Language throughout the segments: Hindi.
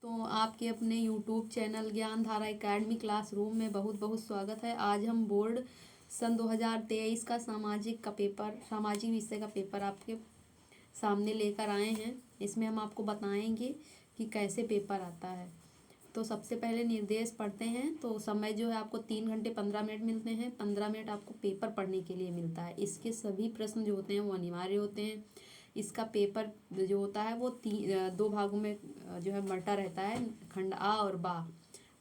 तो आपके अपने यूट्यूब चैनल ज्ञान धारा एकेडमी क्लासरूम में बहुत बहुत स्वागत है। आज हम बोर्ड सन 2023 का सामाजिक विषय का पेपर आपके सामने लेकर आए हैं। इसमें हम आपको बताएंगे कि कैसे पेपर आता है। तो सबसे पहले निर्देश पढ़ते हैं। तो समय जो है आपको 3 घंटे 15 मिनट मिलते हैं। 15 मिनट आपको पेपर पढ़ने के लिए मिलता है। इसके सभी प्रश्न जो होते हैं वो अनिवार्य होते हैं। इसका पेपर जो होता है वो 2 भागों में जो है बंटा रहता है, खंड आ और बा।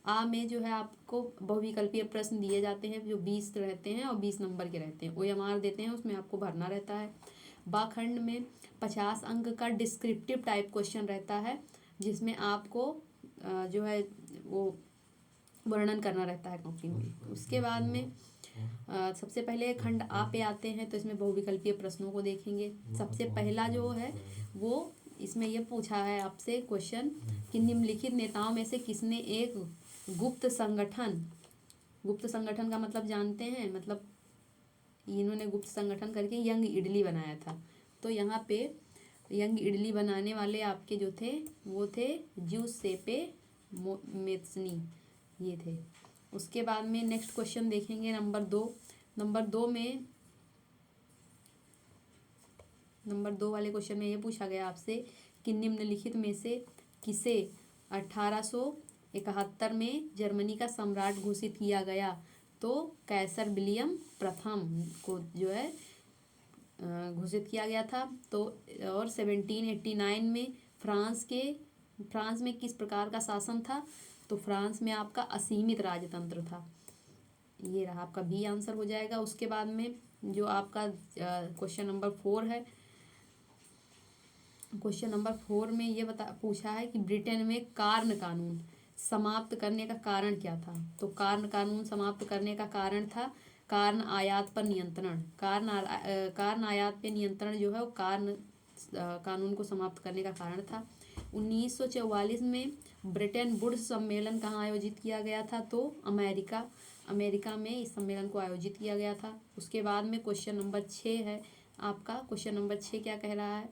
आ में जो है आपको बहुविकल्पीय प्रश्न दिए जाते हैं जो 20 रहते हैं और 20 नंबर के रहते हैं, OMR देते हैं, उसमें आपको भरना रहता है। बा खंड में 50 अंक का डिस्क्रिप्टिव टाइप क्वेश्चन रहता है जिसमें आपको जो है वो वर्णन करना रहता है कॉपी में। उसके बाद में सबसे पहले खंड आ पे आते हैं। तो इसमें बहुविकल्पीय प्रश्नों को देखेंगे। सबसे पहला जो है वो इसमें ये पूछा है आपसे क्वेश्चन कि निम्नलिखित नेताओं में से किसने एक गुप्त संगठन का मतलब जानते हैं, मतलब इन्होंने गुप्त संगठन करके यंग इडली बनाया था। तो यहाँ पे यंग इडली बनाने वाले आपके जो थे वो थे ज्यूसेप्पे मेत्ज़नी, ये थे। उसके बाद में नेक्स्ट क्वेश्चन देखेंगे नंबर 2 वाले क्वेश्चन में ये पूछा गया आपसे कि निम्नलिखित में से किसे 1871 में जर्मनी का सम्राट घोषित किया गया। तो कैसर विलियम प्रथम को जो है घोषित किया गया था। तो और 1789 में फ्रांस में किस प्रकार का शासन था। तो फ्रांस में आपका असीमित राजतंत्र था। ये रहा आपका बी आंसर हो जाएगा। उसके बाद में जो आपका क्वेश्चन नंबर 4 है, क्वेश्चन नंबर 4 में ये पूछा है कि ब्रिटेन में कार्न कानून समाप्त करने का कारण क्या था। तो कार्न कानून समाप्त करने का कारण था कार्न आयात पर नियंत्रण। कार्न आयात पर नियंत्रण जो है वो कार्न कानून को समाप्त करने का कारण था। 1944 में ब्रिटेन वुड्स सम्मेलन कहाँ आयोजित किया गया था। तो अमेरिका में इस सम्मेलन को आयोजित किया गया था। उसके बाद में क्वेश्चन नंबर 6 है आपका। क्वेश्चन नंबर 6 क्या कह रहा है।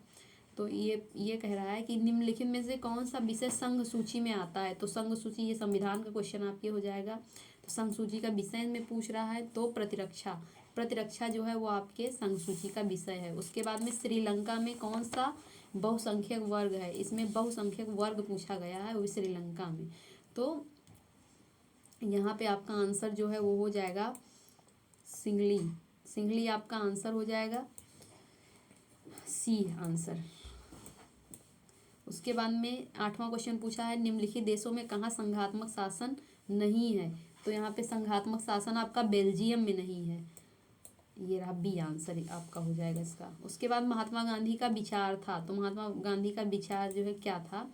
तो ये कह रहा है कि निम्नलिखित में से कौन सा विषय संघ सूची में आता है। तो संघ सूची ये संविधान का क्वेश्चन आपके हो जाएगा। तो संघ सूची का विषय में पूछ रहा है तो प्रतिरक्षा जो है वो आपके संघ सूची का विषय है। उसके बाद में श्रीलंका में कौन सा बहुसंख्यक वर्ग है। इसमें बहुसंख्यक वर्ग पूछा गया है वो श्रीलंका में। तो यहाँ पे आपका आंसर जो है वो हो जाएगा सिंगली आपका आंसर हो जाएगा सी आंसर। उसके बाद में 8वां क्वेश्चन पूछा है निम्नलिखित देशों में कहाँ संघात्मक शासन नहीं है। तो यहाँ पे संघात्मक शासन आपका बेल्जियम में नहीं है। ये रहा बी आंसर आपका हो जाएगा इसका। उसके बाद महात्मा गांधी का विचार था। तो महात्मा गांधी का विचार जो है क्या था।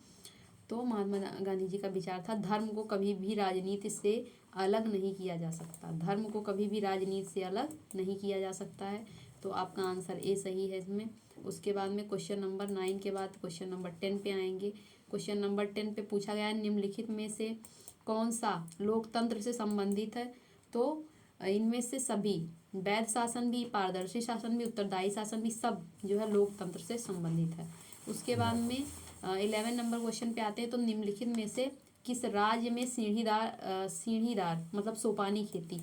तो महात्मा गांधी जी का विचार था धर्म को कभी भी राजनीति से अलग नहीं किया जा सकता। धर्म को कभी भी राजनीति से अलग नहीं किया जा सकता है। तो आपका आंसर ए सही है इसमें। उसके बाद में क्वेश्चन नंबर 9 के बाद क्वेश्चन नंबर 10 पे आएंगे। क्वेश्चन नंबर 10 पे पूछा गया है निम्नलिखित में से कौन सा लोकतंत्र से संबंधित है। तो इनमें से सभी वैध शासन भी, पारदर्शी शासन भी, उत्तरदायी शासन भी, सब जो है लोकतंत्र से संबंधित है। उसके बाद में 11 नंबर क्वेश्चन पे आते हैं। तो निम्नलिखित में से किस राज्य में सीढ़ीदार मतलब सोपानी खेती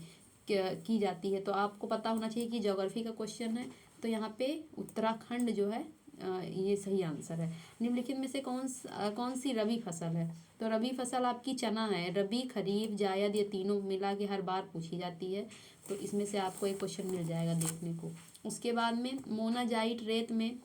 की जाती है। तो आपको पता होना चाहिए कि ज्योग्राफी का क्वेश्चन है। तो यहाँ पे उत्तराखंड जो है ये सही आंसर है। निम्नलिखित में से कौन सी रबी फसल है। तो रबी फसल आपकी चना है। रबी, खरीफ, जायद ये तीनों मिला के हर बार पूछी जाती है। तो इसमें से आपको एक क्वेश्चन मिल जाएगा देखने को। उसके बाद में मोनाजाइट रेत में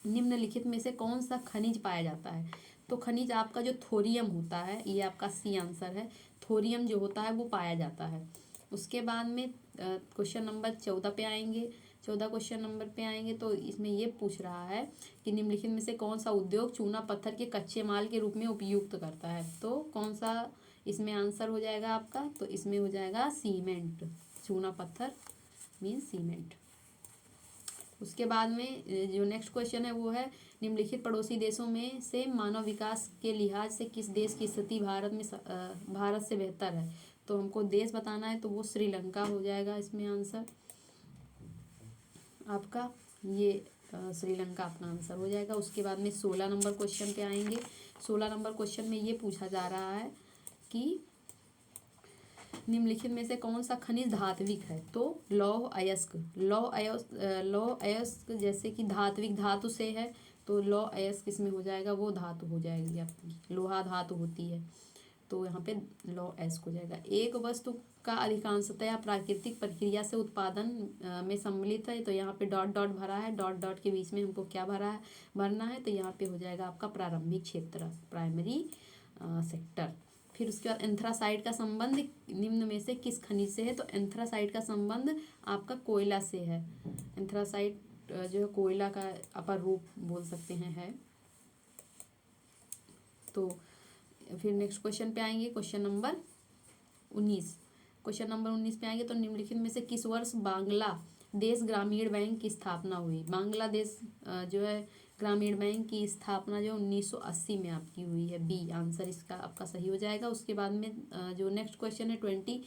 निम्नलिखित में से कौन सा खनिज पाया जाता है। तो खनिज आपका जो थोरियम होता है, ये आपका सी आंसर है। थोरियम जो होता है वो पाया जाता है। उसके बाद में क्वेश्चन नंबर 14 पे आएंगे। 14 क्वेश्चन नंबर पे आएंगे। तो इसमें ये पूछ रहा है कि निम्नलिखित में से कौन सा उद्योग चूना पत्थर के कच्चे माल के रूप में उपयुक्त करता है। तो कौन सा इसमें आंसर हो जाएगा आपका। तो इसमें हो जाएगा सीमेंट। चूना पत्थर मीन सीमेंट। उसके बाद में जो नेक्स्ट क्वेश्चन है वो है निम्नलिखित पड़ोसी देशों में से मानव विकास के लिहाज से किस देश की स्थिति भारत से बेहतर है। तो हमको देश बताना है तो वो श्रीलंका हो जाएगा इसमें आंसर आपका। ये श्रीलंका आपका आंसर हो जाएगा। उसके बाद में 16 नंबर क्वेश्चन पे आएंगे। 16 नंबर क्वेश्चन में ये पूछा जा रहा है कि निम्नलिखित में से कौन सा खनिज धात्विक है। तो लौह अयस्क, लौह अयस्क जैसे कि धात्विक धातु से है, तो लौह अयस्क इसमें हो जाएगा, वो धातु हो जाएगी आपकी, लोहा धातु होती है, तो यहाँ पे लौह अयस्क हो जाएगा। एक वस्तु का अधिकांशतया प्राकृतिक प्रक्रिया से उत्पादन में सम्मिलित है, तो यहाँ पे डॉट डॉट भरा है, डॉट डॉट के बीच में हमको क्या भरना है, तो यहाँ पे हो जाएगा आपका प्रारंभिक क्षेत्र, प्राइमरी सेक्टर। फिर उसके बाद एंथ्रासाइट का संबंध निम्न में से किस खनिज से है, तो एंथ्रासाइट का संबंध आपका कोयला से है। एंथ्रासाइट जो है कोयला का अपर रूप बोल सकते हैं है। तो फिर नेक्स्ट क्वेश्चन पे आएंगे, क्वेश्चन नंबर 19। क्वेश्चन नंबर 19 पे आएंगे, तो निम्नलिखित में से किस वर्ष बांग्लादेश ग्रामीण बैंक की स्थापना हुई। बांग्लादेश जो है ग्रामीण बैंक की स्थापना जो 1980 में आपकी हुई है, बी आंसर इसका आपका सही हो जाएगा। उसके बाद में जो नेक्स्ट क्वेश्चन है 20,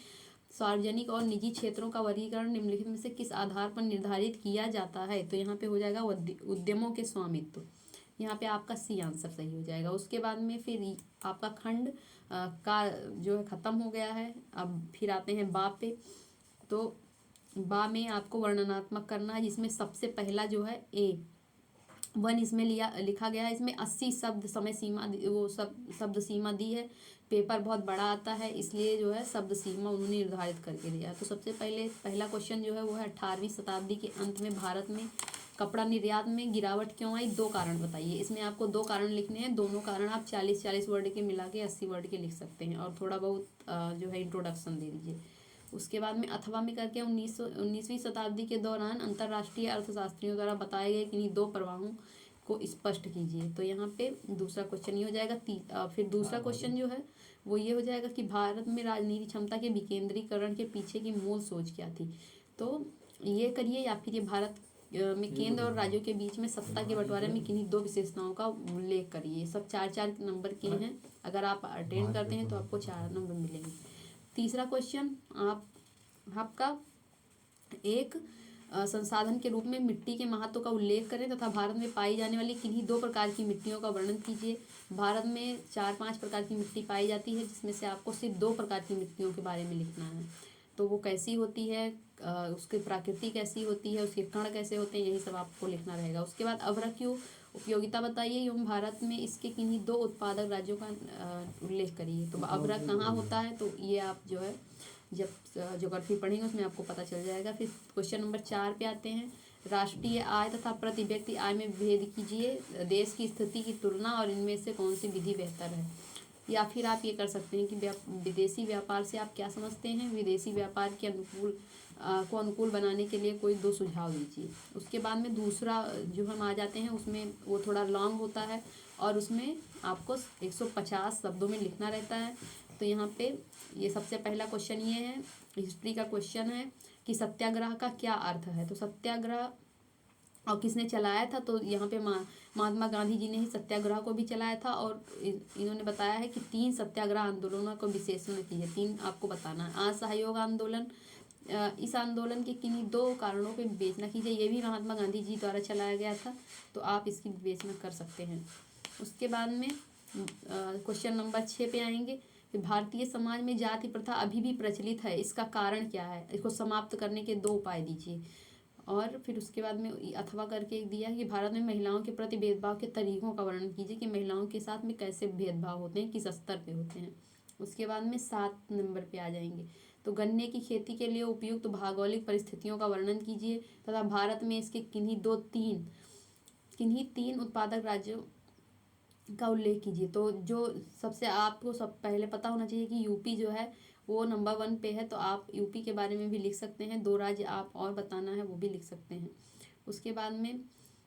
सार्वजनिक और निजी क्षेत्रों का वर्गीकरण निम्नलिखित में से किस आधार पर निर्धारित किया जाता है, तो यहाँ पे हो जाएगा उद्यमों के स्वामित्व, यहाँ पे आपका सी आंसर सही हो जाएगा। उसके बाद में फिर आपका खंड का जो है ख़त्म हो गया है। अब फिर आते हैं बा पे, तो बा में आपको वर्णनात्मक करना है, जिसमें सबसे पहला जो है ए 1 इसमें लिखा गया है। इसमें 80 शब्द समय सीमा वो सब शब्द सीमा दी है। पेपर बहुत बड़ा आता है, इसलिए जो है शब्द सीमा उन्होंने निर्धारित करके दिया है। तो सबसे पहला क्वेश्चन जो है वो है 18वीं शताब्दी के अंत में भारत में कपड़ा निर्यात में गिरावट क्यों आई, 2 कारण बताइए। इसमें आपको 2 कारण लिखने हैं, दोनों कारण आप 40-40 वर्ड के मिला के 80 वर्ड के लिख सकते हैं, और थोड़ा बहुत जो है इंट्रोडक्शन दे दीजिए। उसके बाद में अथवा में करके 19वीं शताब्दी के दौरान अंतर्राष्ट्रीय अर्थशास्त्रियों द्वारा बताए गए किन्हीं 2 प्रवाहों को स्पष्ट कीजिए, तो यहाँ पे दूसरा क्वेश्चन ये हो जाएगा। फिर दूसरा क्वेश्चन जो है वो ये हो जाएगा कि भारत में राजनीति क्षमता के विकेंद्रीकरण के पीछे की मूल सोच क्या थी, तो ये करिए। या फिर ये भारत में केंद्र और राज्यों के बीच में सत्ता के बंटवारे में किन्हीं 2 विशेषताओं का उल्लेख करिए। सब 4-4 नंबर के हैं, अगर आप अटेंड करते हैं तो आपको 4 नंबर मिलेंगे। तीसरा क्वेश्चन आपका एक संसाधन के रूप में मिट्टी के महत्व का उल्लेख करें तथा भारत में पाई जाने वाली किन्हीं 2 प्रकार की मिट्टियों का वर्णन कीजिए। भारत में 4-5 प्रकार की मिट्टी पाई जाती है, जिसमें से आपको सिर्फ 2 प्रकार की मिट्टियों के बारे में लिखना है, तो वो कैसी होती है, उसकी प्रकृति कैसी होती है, उसके कण कैसे होते हैं, यही सब आपको लिखना रहेगा। उसके बाद अभ्रक की उपयोगिता बताइए एवं भारत में इसके किन्हीं 2 उत्पादक राज्यों का उल्लेख करिए। तो अभ्रक कहाँ होता है, तो ये आप जो है जब ज्योग्राफी पढ़ेंगे उसमें आपको पता चल जाएगा। फिर क्वेश्चन नंबर 4 पे आते हैं, राष्ट्रीय आय तथा प्रति व्यक्ति आय में भेद कीजिए, देश की स्थिति की तुलना और इनमें से कौन सी विधि बेहतर है। या फिर आप ये कर सकते हैं कि विदेशी व्यापार से आप क्या समझते हैं, विदेशी व्यापार के अनुकूल बनाने के लिए कोई 2 सुझाव दीजिए। उसके बाद में दूसरा जो हम आ जाते हैं उसमें वो थोड़ा लॉन्ग होता है और उसमें आपको 150 शब्दों में लिखना रहता है। तो यहाँ पे ये सबसे पहला क्वेश्चन ये है, हिस्ट्री का क्वेश्चन है कि सत्याग्रह का क्या अर्थ है। तो सत्याग्रह और किसने चलाया था, तो यहाँ पे महात्मा गांधी जी ने ही सत्याग्रह को भी चलाया था, और इन्होंने बताया है कि 3 सत्याग्रह आंदोलनों को विशेषण कीजिए, 3 आपको बताना है। असहयोग आंदोलन, इस आंदोलन के किन्हीं 2 कारणों पे विवेचना कीजिए, ये भी महात्मा गांधी जी द्वारा चलाया गया था, तो आप इसकी विवेचना कर सकते हैं। उसके बाद में क्वेश्चन नंबर 6 पे आएंगे कि भारतीय समाज में जाति प्रथा अभी भी प्रचलित है, इसका कारण क्या है, इसको समाप्त करने के 2 उपाय दीजिए। और फिर उसके बाद में अथवा करके दिया है कि भारत में महिलाओं के प्रति भेदभाव के तरीकों का वर्णन कीजिए, कि महिलाओं के साथ में कैसे भेदभाव होते हैं, किस स्तर पे होते हैं। उसके बाद में 7 नंबर पे आ जाएंगे, तो गन्ने की खेती के लिए उपयुक्त तो भौगोलिक परिस्थितियों का वर्णन कीजिए तथा भारत में इसके किन्हीं 3 उत्पादक राज्यों का उल्लेख कीजिए। तो जो सबसे आपको सब पहले पता होना चाहिए कि यूपी जो है वो नंबर 1 पे है, तो आप यूपी के बारे में भी लिख सकते हैं। 2 राज्य आप और बताना है वो भी लिख सकते हैं। उसके बाद में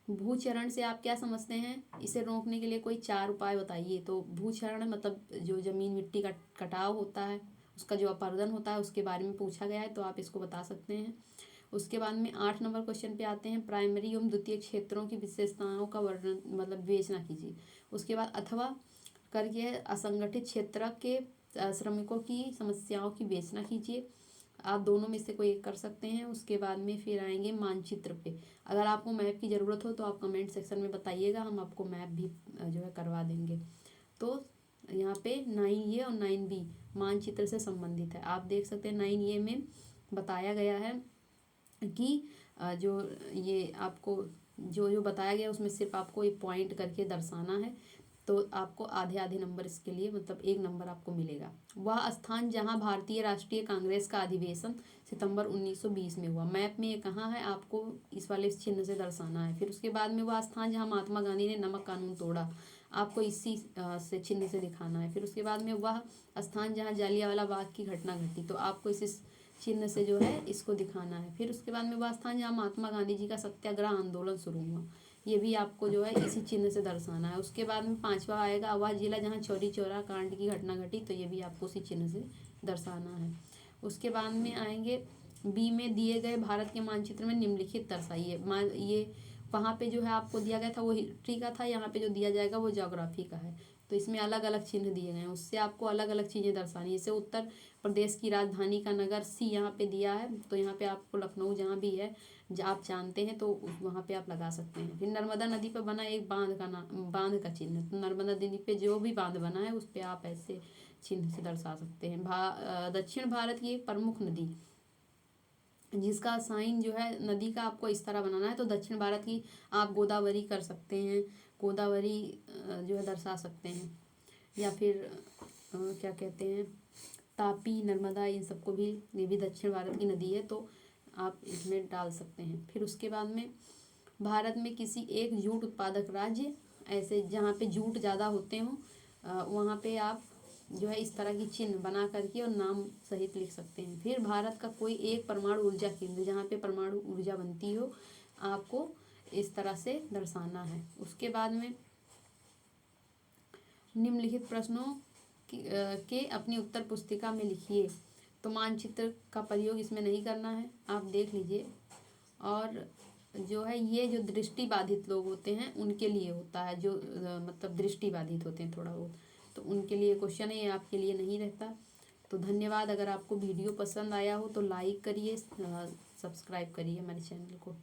भूचरण से आप क्या समझते हैं, इसे रोकने के लिए कोई 4 उपाय बताइए। तो भूचरण मतलब जो जमीन मिट्टी का कटाव होता है, उसका जो अपरदन होता है, उसके बारे में पूछा गया है, तो आप इसको बता सकते हैं। उसके बाद में 8 नंबर क्वेश्चन पे आते हैं, प्राइमरी एवं द्वितीय क्षेत्रों की विशेषताओं का वर्णन मतलब विवेचना कीजिए। उसके बाद अथवा करके असंगठित क्षेत्र के श्रमिकों की समस्याओं की विवेचना कीजिए। आप दोनों में से कोई एक कर सकते हैं। उसके बाद में फिर आएंगे मानचित्र पे। अगर आपको मैप की ज़रूरत हो तो आप कमेंट सेक्शन में बताइएगा, हम आपको मैप भी जो है करवा देंगे। तो यहाँ पे 9A और 9B मानचित्र से संबंधित है। आप देख सकते हैं 9A में बताया गया है कि जो ये आपको जो जो बताया गया उसमें सिर्फ आपको एक पॉइंट करके दर्शाना है। तो आपको आधे आधे नंबर इसके लिए, मतलब 1 नंबर आपको मिलेगा। वह स्थान जहां भारतीय राष्ट्रीय कांग्रेस का अधिवेशन सितंबर 1920 में हुआ। मैप में ये कहाँ है, आपको इस वाले चिन्ह से दर्शाना है। फिर उसके बाद में वह स्थान जहां महात्मा गांधी ने नमक कानून तोड़ा, आपको इसी से चिन्ह से दिखाना है। फिर उसके बाद में वह स्थान जहाँ जालियांवाला बाग की घटना घटी, तो आपको इसी चिन्ह से जो है इसको दिखाना है। फिर उसके बाद में वह स्थान जहाँ महात्मा गांधी जी का सत्याग्रह आंदोलन शुरू हुआ, ये भी आपको जो है इसी चिन्ह से दर्शाना है। उसके बाद में 5वां आएगा वह जिला जहाँ चौरी चौरा कांड की घटना घटी, तो ये भी आपको उसी चिन्ह से दर्शाना है। उसके बाद में आएंगे बी में दिए गए भारत के मानचित्र में निम्नलिखित दर्शाइए। ये वहाँ पे जो है आपको दिया गया था वो हिस्ट्री का था, यहाँ पे जो दिया जाएगा वो ज्योग्राफी का है। तो इसमें अलग अलग चिन्ह दिए गए हैं, उससे आपको अलग अलग चीज़ें दर्शानी है। जैसे उत्तर प्रदेश की राजधानी का नगर सी यहाँ पे दिया है, तो यहाँ पे आपको लखनऊ जहाँ भी है आप जानते हैं तो वहाँ पे आप लगा सकते हैं। फिर नर्मदा नदी पर बना एक बांध का चिन्ह, तो नर्मदा नदी पे जो भी बांध बना है उस पर आप ऐसे चिन्ह से दर्शा सकते हैं। दक्षिण भारत की एक प्रमुख नदी जिसका साइन जो है नदी का आपको इस तरह बनाना है, तो दक्षिण भारत की आप गोदावरी कर सकते हैं, गोदावरी जो है दर्शा सकते हैं। या फिर क्या कहते हैं तापी, नर्मदा, इन सबको भी, ये भी दक्षिण भारत की नदी है तो आप इसमें डाल सकते हैं। फिर उसके बाद में भारत में किसी एक जूट उत्पादक राज्य, ऐसे जहाँ पे जूट ज़्यादा होते हों वहाँ पे आप जो है इस तरह की चिन्ह बना करके और नाम सहित लिख सकते हैं। फिर भारत का कोई एक परमाणु ऊर्जा केंद्र जहाँ पे परमाणु ऊर्जा बनती हो, आपको इस तरह से दर्शाना है। उसके बाद में निम्नलिखित प्रश्नों के अपनी उत्तर पुस्तिका में लिखिए। तो मानचित्र का प्रयोग इसमें नहीं करना है, आप देख लीजिए। और जो है ये जो दृष्टि बाधित लोग होते हैं उनके लिए होता है, जो मतलब दृष्टि बाधित होते हैं थोड़ा बहुत, तो उनके लिए क्वेश्चन है, ये आपके लिए नहीं रहता। तो धन्यवाद। अगर आपको वीडियो पसंद आया हो तो लाइक करिए, सब्सक्राइब करिए हमारे चैनल को।